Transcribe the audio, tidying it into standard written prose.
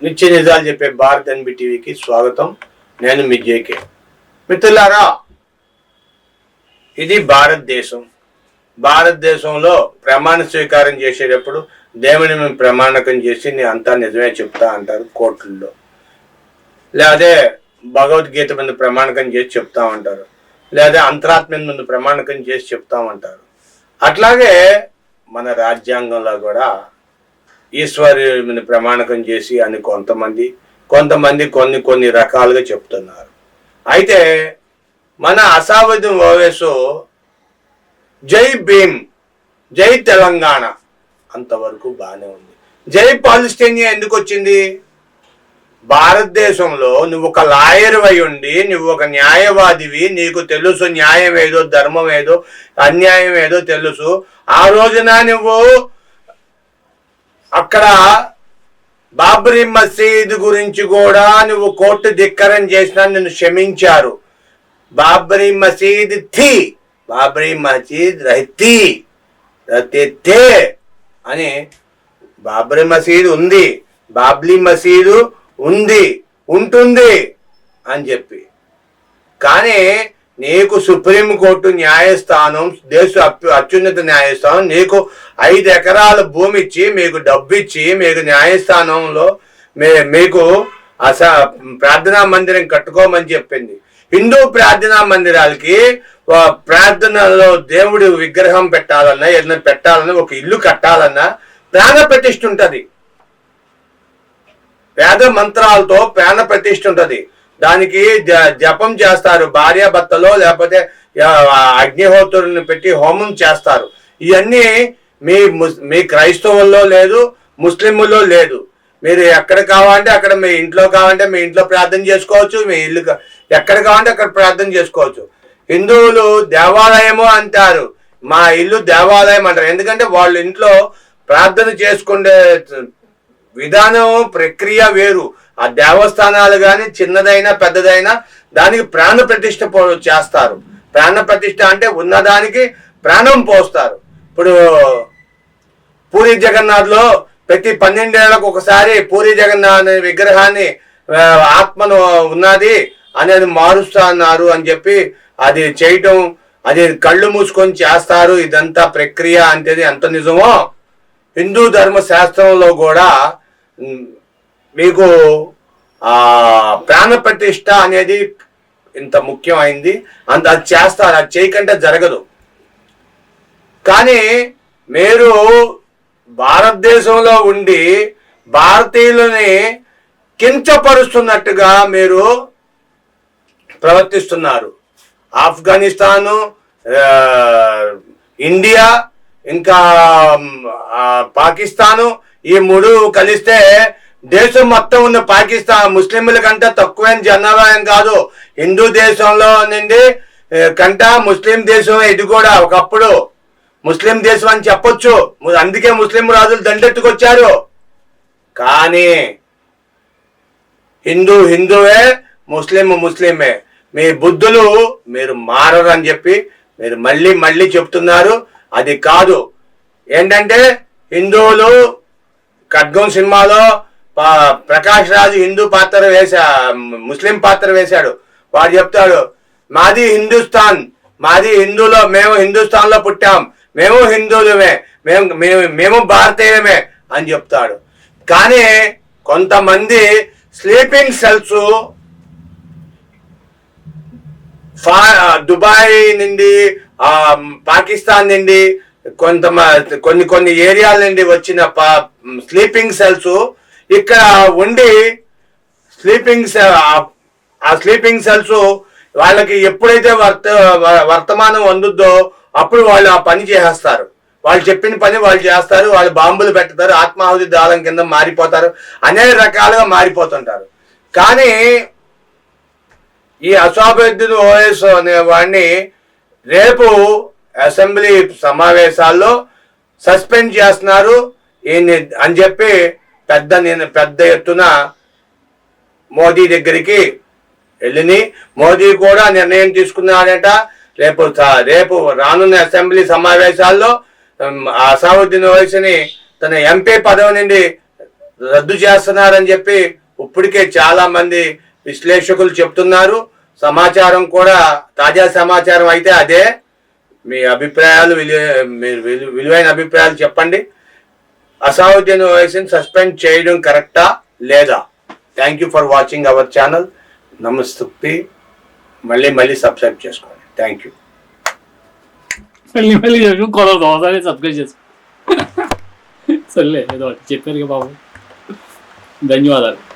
నిత్య నిజాలు చెప్పే భారత్ ఎన్బి టీవీకి స్వాగతం. నేను మీ జేకే. మిత్రులారా, ఇది భారతదేశం. భారతదేశంలో ప్రమాణ స్వీకారం చేసేటప్పుడు దేవుని మేము ప్రమాణకం చేసి నీ అంతా నిజమే చెప్తా అంటారు కోర్టుల్లో, లేదా భగవద్గీత మీద ప్రమాణకం చేసి చెప్తా ఉంటారు, లేదా అంతరాత్మ మీద ప్రమాణకం చేసి చెప్తామంటారు. అట్లాగే మన రాజ్యాంగంలో కూడా ఈశ్వరుని ప్రమాణకం చేసి అని కొంతమంది కొన్ని రకాలుగా చెప్తున్నారు. అయితే మన అసాదుద్దీన్ ఓవైసీ జై భీమ్, జై తెలంగాణ అంతవరకు బాగానే ఉంది. జై పాలస్తీనియా ఎందుకు వచ్చింది? భారతదేశంలో నువ్వు ఒక లాయర్ అయి ఉండి, నువ్వు ఒక న్యాయవాదివి, నీకు తెలుసు న్యాయం ఏదో ధర్మం ఏదో అన్యాయం ఏదో తెలుసు. ఆ రోజున నువ్వు అక్కడ బాబ్రీ మసీద్ గురించి కూడా నువ్వు కోర్టు ధిక్కరం చేసినా నిన్ను క్షమించారు. బాబ్రీ మసీద్ థీ, బాబ్రీ మసీద్ రహతీ రహతే అని, బాబ్రీ మసీద్ ఉంది, బాబ్రీ మసీదు ఉంది, ఉంటుంది అని చెప్పి. కానీ నీకు సుప్రీంకోర్టు న్యాయస్థానం, దేశ అత్యున్నత న్యాయస్థానం నీకు 5 ఎకరాల భూమి ఇచ్చి, మీకు డబ్బు ఇచ్చి, మీకు న్యాయస్థానంలో మీకు ప్రార్థనా మందిరం కట్టుకోమని చెప్పింది. హిందూ ప్రార్థనా మందిరాలకి ప్రార్థనలో దేవుడి విగ్రహం పెట్టాలన్నా, ఏదైనా పెట్టాలన్నా, ఒక ఇల్లు కట్టాలన్నా ప్రాణ ప్రతిష్ఠ ఉంటుంది. వేద మంత్రాలతో ప్రాణ ప్రతిష్ఠ ఉంటుంది. దానికి జపం చేస్తారు భార్యాభర్తలో, లేకపోతే అగ్నిహోత్రులను పెట్టి హోమం చేస్తారు. ఇవన్నీ మీ క్రైస్తవుల్లో లేదు, ముస్లింల్లో లేదు. మీరు ఎక్కడ కావాలంటే అక్కడ, మీ ఇంట్లో కావాలంటే మీ ఇంట్లో ప్రార్థన చేసుకోవచ్చు, మీ ఇల్లు ఎక్కడ కావాలంటే అక్కడ ప్రార్థన చేసుకోవచ్చు. హిందువులు దేవాలయము అంటారు, మా ఇల్లు దేవాలయం అంటారు. ఎందుకంటే వాళ్ళ ఇంట్లో ప్రార్థన చేసుకునే విధానం ప్రక్రియ వేరు. ఆ దేవస్థానాలు కానీ చిన్నదైనా పెద్దదైనా దానికి ప్రాణ ప్రతిష్ఠ చేస్తారు. ప్రాణ ప్రతిష్ఠ అంటే ఉన్నదానికి ప్రాణం పోస్తారు. ఇప్పుడు పూరి జగన్నాథ్లో ప్రతి 12 ఏళ్లకు ఒకసారి పూరి జగన్నాథ్ విగ్రహాన్ని ఆత్మను ఉన్నది అనేది మారుస్తున్నారు అని చెప్పి అది చేయటం, అది కళ్ళు మూసుకొని చేస్తారు. ఇదంతా ప్రక్రియ అంటే ఎంత నిజమో హిందూ ధర్మ శాస్త్రంలో కూడా మీకు ప్రాణ ప్రతిష్ఠ అనేది ఇంత ముఖ్యమైంది. అది చేస్తారు, అది చేయకంటే జరగదు. కానీ మీరు భారతదేశంలో ఉండి భారతీయులని కించపరుస్తున్నట్టుగా మీరు ప్రవర్తిస్తున్నారు. ఆఫ్ఘనిస్తాను, ఇండియా, ఇంకా పాకిస్తాను, ఈ 3 కలిస్తే దేశం మొత్తం ఉన్న పాకిస్తాన్ ముస్లింల కంటే తక్కువైన జనాభాయం కాదు. హిందూ దేశంలో నుండి కంట ముస్లిం దేశం ఇది కూడా ఒకప్పుడు ముస్లిం దేశం అని చెప్పొచ్చు. అందుకే ముస్లిం రాజులు దండెత్తుకొచ్చారు. కానీ హిందువే, ముస్లిమే. మీ బుద్ధులు మీరు మారరు అని చెప్పి మీరు మళ్ళీ చెప్తున్నారు. అది కాదు. ఏంటంటే హిందువులు ఖడ్గం సినిమాలో ప్రకాష్ రాజు హిందూ పాత్ర ముస్లిం పాత్ర వేశాడు. వాడు చెప్తాడు, మాది హిందుస్థాన్, మాది హిందూలో, మేము హిందుస్థాన్లో పుట్టాం, మేము హిందువులమే, మేము భారతీయులమే అని చెప్తాడు. కానీ కొంతమంది స్లీపింగ్ సెల్స్ దుబాయ్ నుండి, పాకిస్తాన్ నుండి, కొన్ని ఏరియాల నుండి వచ్చిన స్లీపింగ్ సెల్స్ ఇక్కడ ఉండి ఆ స్లీపింగ్ సెల్స్ వాళ్ళకి ఎప్పుడైతే వర్తమానం అందుద్దో అప్పుడు వాళ్ళు ఆ పని చేసేస్తారు. వాళ్ళు చెప్పిన పని వాళ్ళు చేస్తారు. వాళ్ళు బాంబులు పెడతారు, ఆత్మాహుతి దాళం కింద మారిపోతారు, అనేక రకాలుగా మారిపోతుంటారు. కానీ ఈ అసాదుద్దీన్ ఓవైసీ అనే వాడిని రేపు అసెంబ్లీ సమావేశాల్లో సస్పెండ్ చేస్తున్నారు అని చెప్పి పెద్ద ఎత్తున మోదీ దగ్గరికి వెళ్ళి, మోదీ కూడా నిర్ణయం తీసుకున్నాడట. రేపు రానున్న అసెంబ్లీ సమావేశాల్లో అసాదుద్దీన్ ఓవైసీని తన ఎంపీ పదవి నుండి రద్దు చేస్తున్నారని చెప్పి ఇప్పటికే చాలా మంది విశ్లేషకులు చెప్తున్నారు. సమాచారం కూడా తాజా సమాచారం అయితే అదే. మీ అభిప్రాయాలు మీరు విలువైన అభిప్రాయాలు చెప్పండి. అసదుద్దీన్ ఓవైసీని సస్పెండ్ చేయడం కరెక్టా లేదా? Thank you for watching our channel. నమస్తే. మళ్ళీ సబ్స్క్రైబ్ చేసుకోండి. Thank you. మళ్ళీ ఒకసారి సబ్స్క్రైబ్ చేసుకో. సర్లే ఏదో చెప్పారు బాబు. ధన్యవాదాలు.